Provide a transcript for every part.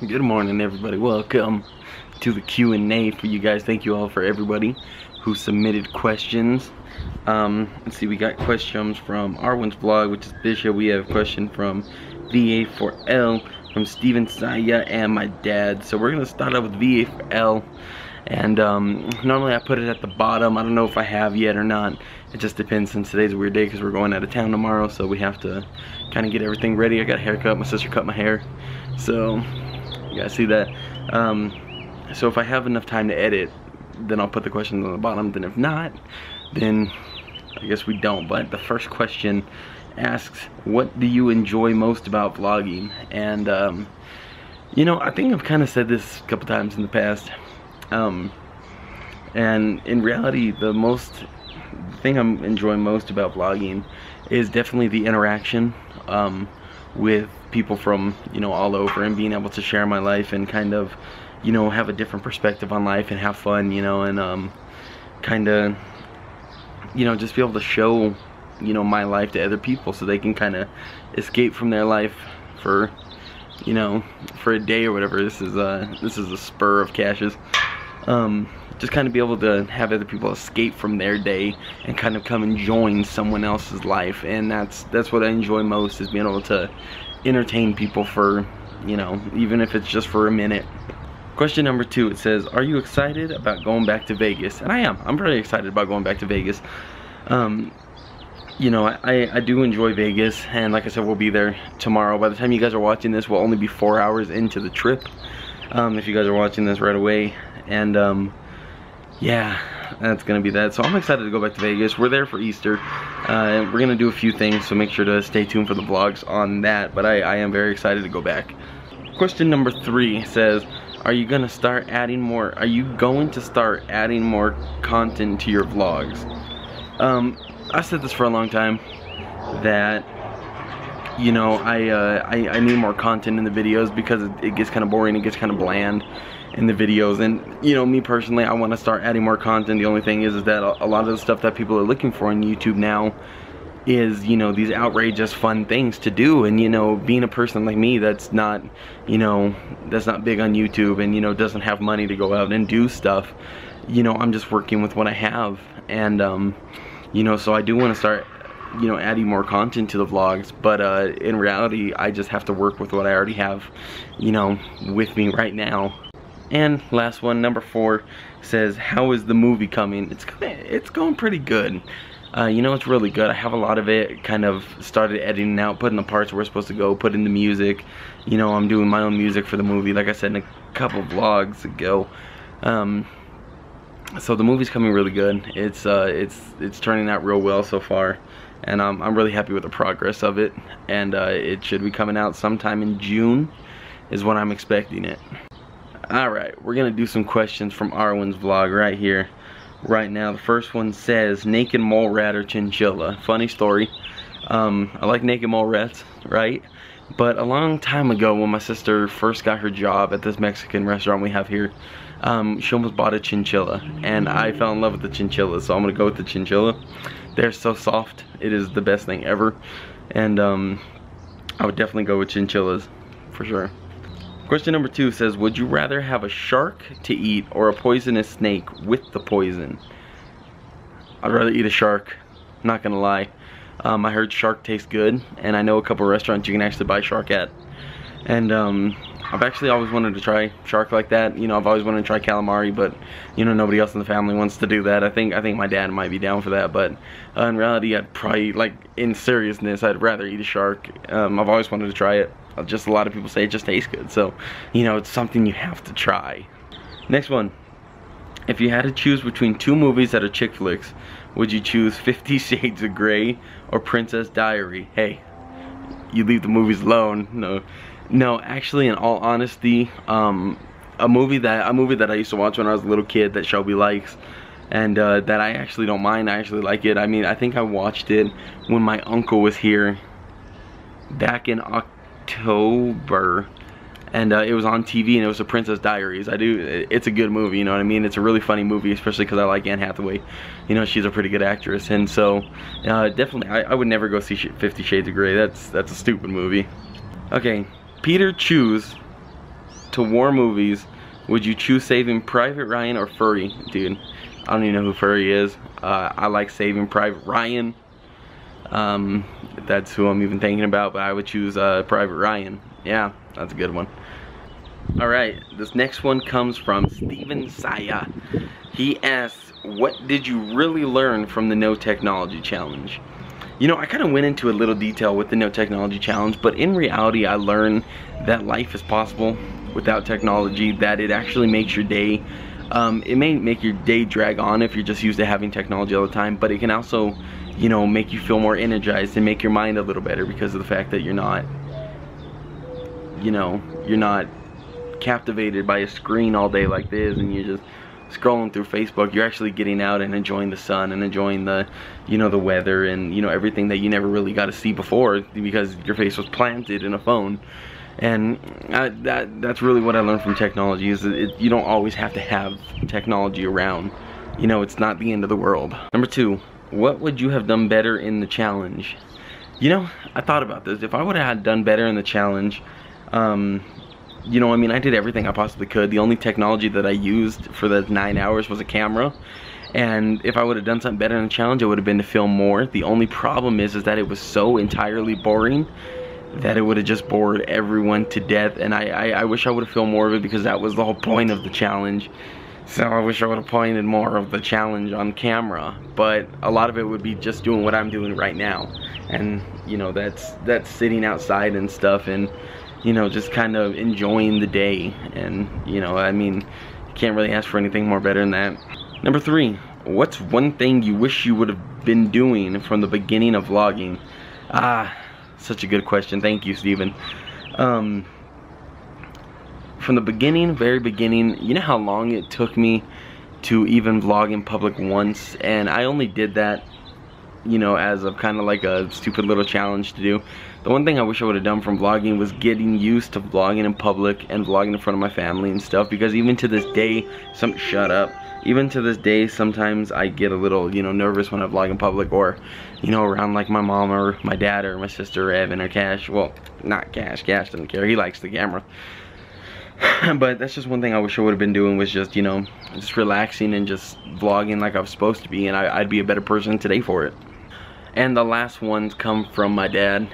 Good morning, everybody. Welcome to the Q&A for you guys. Thank you all for everybody who submitted questions. Let's see, we got questions from RedZonePlays, which is Bishop. We have a question from VA4L, from Steven Saya, and my dad. So we're gonna start out with VA4L. And normally I put it at the bottom. I don't know if I have yet or not. It just depends, since today's a weird day because we're going out of town tomorrow, so we have to kind of get everything ready. I got a haircut. My sister cut my hair, so you guys see that. So if I have enough time to edit, then I'll put the questions on the bottom. Then if not, then I guess we don't. But the first question asks, what do you enjoy most about vlogging? And you know, I think I've kind of said this a couple times in the past. And in reality, the thing I'm enjoying most about vlogging is definitely the interaction with people from, you know, all over, and being able to share my life and kind of, you know, have a different perspective on life and have fun, you know, and kind of, you know, just be able to show, you know, my life to other people so they can kind of escape from their life for, you know, for a day or whatever. This is a spur of Cash's. Just kind of be able to have other people escape from their day and kind of come and join someone else's life. And that's what I enjoy most, is being able to entertain people for, you know, even if it's just for a minute. Question number 2, it says, are you excited about going back to Vegas? And I am. I'm very excited about going back to Vegas. You know, I do enjoy Vegas, and like I said, we'll be there tomorrow. By the time you guys are watching this, we'll only be 4 hours into the trip, if you guys are watching this right away. And yeah, that's gonna be that. So I'm excited to go back to Vegas. We're there for Easter. We're gonna do a few things, so make sure to stay tuned for the vlogs on that. But I am very excited to go back. Question number 3 says, are you going to start adding more content to your vlogs? I've said this for a long time, that, you know, I need more content in the videos because it gets kind of boring, it gets kind of bland in the videos. And, you know, me personally, I want to start adding more content. The only thing is that a lot of the stuff that people are looking for on YouTube now is, you know, these outrageous fun things to do. And, you know, being a person like me that's not, you know, that's not big on YouTube, and, you know, doesn't have money to go out and do stuff, you know, I'm just working with what I have. And you know, so I do want to start, you know, adding more content to the vlogs, but in reality, I just have to work with what I already have, you know, with me right now. And last one, number 4, says, how is the movie coming? It's going pretty good. You know, it's really good. I have a lot of it kind of started editing out, putting the parts where it's supposed to go, putting the music. You know, I'm doing my own music for the movie, like I said in a couple vlogs ago. So the movie's coming really good. It's turning out real well so far, and I'm really happy with the progress of it. And it should be coming out sometime in June is when I'm expecting it. Alright, we're gonna do some questions from Arwen's vlog right here, right now. The first one says, naked mole rat or chinchilla? Funny story. I like naked mole rats, right? But a long time ago, when my sister first got her job at this Mexican restaurant we have here, she almost bought a chinchilla, and I fell in love with the chinchilla, so I'm gonna go with the chinchilla. They're so soft. It is the best thing ever. And I would definitely go with chinchillas for sure. Question number 2 says, would you rather have a shark to eat or a poisonous snake with the poison? I'd rather eat a shark, not gonna lie. I heard shark tastes good, and I know a couple restaurants you can actually buy shark at. And I've actually always wanted to try shark like that. You know, I've always wanted to try calamari, but, you know, nobody else in the family wants to do that. I think my dad might be down for that, but in reality, I'd probably, like, in seriousness, I'd rather eat a shark. I've always wanted to try it. Just a lot of people say it just tastes good, so, you know, it's something you have to try. Next one. If you had to choose between 2 movies that are chick flicks, would you choose 50 Shades of Grey or Princess Diary? Hey, you leave the movies alone. No, actually, in all honesty, a movie that I used to watch when I was a little kid that Shelby likes, and that I actually don't mind. I actually like it. I mean, I think I watched it when my uncle was here back in October, and it was on TV, and it was The Princess Diaries. It's a good movie, you know what I mean? It's a really funny movie, especially because I like Anne Hathaway. You know, she's a pretty good actress, and so definitely, I would never go see 50 Shades of Grey. That's a stupid movie. Okay, Peter choose to war movies, would you choose Saving Private Ryan or Furry? Dude, I don't even know who Furry is. I like Saving Private Ryan. That's who I'm even thinking about, but I would choose Private Ryan. Yeah, that's a good one. Alright, this next one comes from Steven Saya. He asks, what did you really learn from the No Technology Challenge? You know, I kind of went into a little detail with the No Technology Challenge, but in reality I learned that life is possible without technology, that it actually makes your day, it may make your day drag on if you're just used to having technology all the time, but it can also, you know, make you feel more energized and make your mind a little better because of the fact that you're not, you know, you're not captivated by a screen all day like this and you're just scrolling through Facebook. You're actually getting out and enjoying the sun and enjoying the, you know, the weather and, you know, everything that you never really got to see before because your face was planted in a phone. And that's really what I learned from technology, is that you don't always have to have technology around. You know, it's not the end of the world. Number 2, what would you have done better in the challenge? You know, I thought about this. If I would have done better in the challenge, you know, I mean, I did everything I possibly could. The only technology that I used for the 9 hours was a camera. And if I would have done something better in the challenge, it would have been to film more. The only problem is that it was so entirely boring that it would have just bored everyone to death. And I wish I would have filmed more of it because that was the whole point of the challenge. So I wish I would have pointed more of the challenge on camera. But a lot of it would be just doing what I'm doing right now. And, you know, that's sitting outside and stuff and, you know, just kind of enjoying the day. And, you know, I mean, you can't really ask for anything more better than that. Number 3, what's one thing you wish you would have been doing from the beginning of vlogging? Such a good question. Thank you, Steven. From the beginning, very beginning, you know how long it took me to even vlog in public once? And I only did that, you know, as a kind of like a stupid little challenge to do. The one thing I wish I would have done from vlogging was getting used to vlogging in public and vlogging in front of my family and stuff, because even to this day, shut up. Even to this day, sometimes I get a little, you know, nervous when I vlog in public, or, you know, around like my mom or my dad or my sister or Evan or Cash. Well, not Cash. Cash doesn't care. He likes the camera. But that's just one thing I wish I would have been doing, was just, you know, just relaxing and just vlogging like I was supposed to be, and I'd be a better person today for it. And the last ones come from my dad.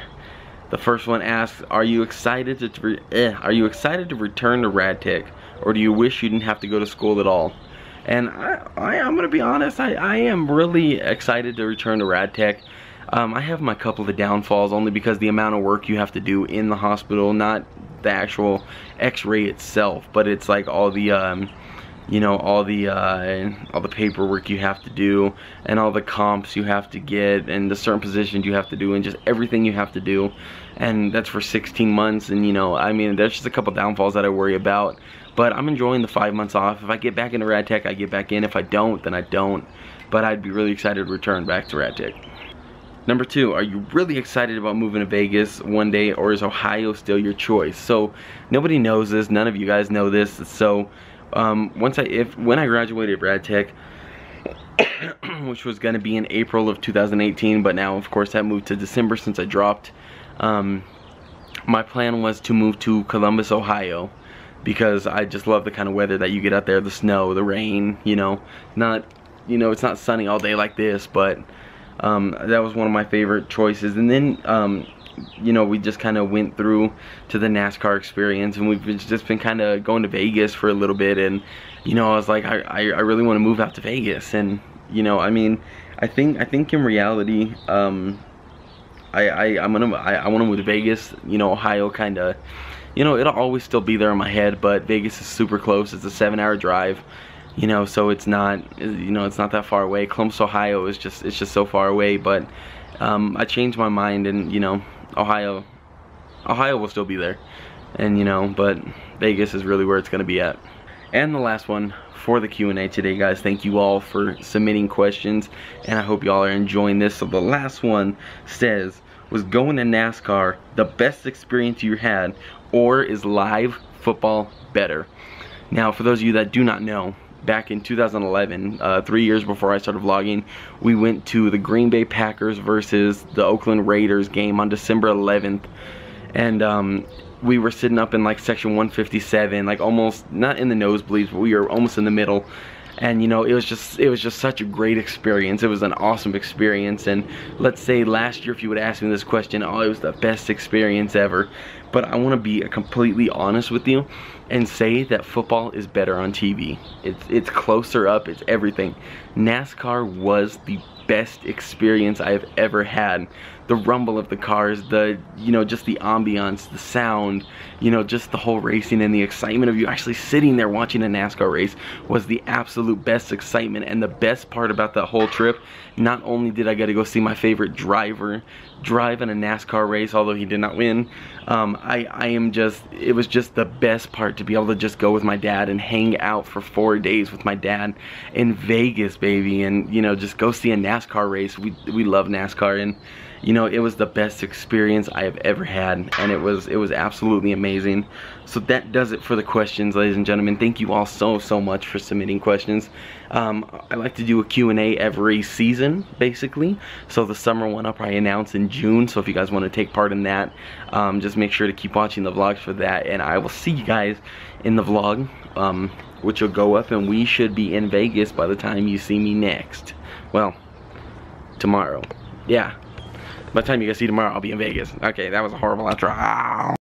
The first one asks, are you excited to return to RadTech, or do you wish you didn't have to go to school at all? And I'm gonna be honest, I am really excited to return to RadTech. I have my couple of downfalls, only because the amount of work you have to do in the hospital, not the actual x-ray itself, but it's like all the you know, all the paperwork you have to do, and all the comps you have to get, and the certain positions you have to do, and just everything you have to do. And that's for 16 months, and, you know, I mean, there's just a couple downfalls that I worry about. But I'm enjoying the 5 months off. If I get back into RadTech, I get back in. If I don't, then I don't. But I'd be really excited to return back to RadTech. Number 2, are you really excited about moving to Vegas one day, or is Ohio still your choice? So nobody knows this. None of you guys know this. So when I graduated RadTech, which was going to be in April of 2018, but now of course that moved to December since I dropped. My plan was to move to Columbus, Ohio, because I just love the kind of weather that you get out there, the snow, the rain, you know, it's not sunny all day like this, but that was one of my favorite choices. And then you know, we just kind of went through to the NASCAR experience, and we've just been kind of going to Vegas for a little bit, and, you know, I was like, I really want to move out to Vegas. And, you know, I mean, I think in reality, I want to move to Vegas. You know, Ohio kind of, you know, it'll always still be there in my head, but Vegas is super close. It's a 7-hour drive, you know, so it's not, you know, it's not that far away. Columbus, Ohio is just, it's just so far away. But I changed my mind, and, you know, Ohio will still be there, and, you know, but Vegas is really where it's going to be at. And the last one for the Q&A today, guys. Thank you all for submitting questions, and I hope you all are enjoying this. So the last one says, was going to NASCAR the best experience you had, or is live football better? Now, for those of you that do not know, back in 2011, 3 years before I started vlogging, we went to the Green Bay Packers versus the Oakland Raiders game on December 11th. And we were sitting up in like section 157, like almost not in the nosebleeds, but we were almost in the middle. And you know, it was just such a great experience. It was an awesome experience. And let's say last year, if you would ask me this question, oh, it was the best experience ever. But I want to be completely honest with you and say that football is better on TV. It's closer up, it's everything. NASCAR was the best experience I've ever had. The rumble of the cars, the, you know, just the ambiance, the sound, you know, just the whole racing and the excitement of you actually sitting there watching a NASCAR race was the absolute best excitement. And the best part about that whole trip, not only did I get to go see my favorite driver drive in a NASCAR race, although he did not win, it was just the best part to be able to just go with my dad and hang out for 4 days with my dad in Vegas, baby, and, you know, just go see a NASCAR race. We love NASCAR, and you know, it was the best experience I have ever had, and it was absolutely amazing. So that does it for the questions, ladies and gentlemen. Thank you all so much for submitting questions. I like to do a Q&A every season, basically. So the summer one I'll probably announce in June. So if you guys want to take part in that, just make sure to keep watching the vlogs for that. And I will see you guys in the vlog, which will go up, and we should be in Vegas by the time you see me next. Well, tomorrow. Yeah. By the time you guys see tomorrow, I'll be in Vegas. Okay, that was a horrible outro.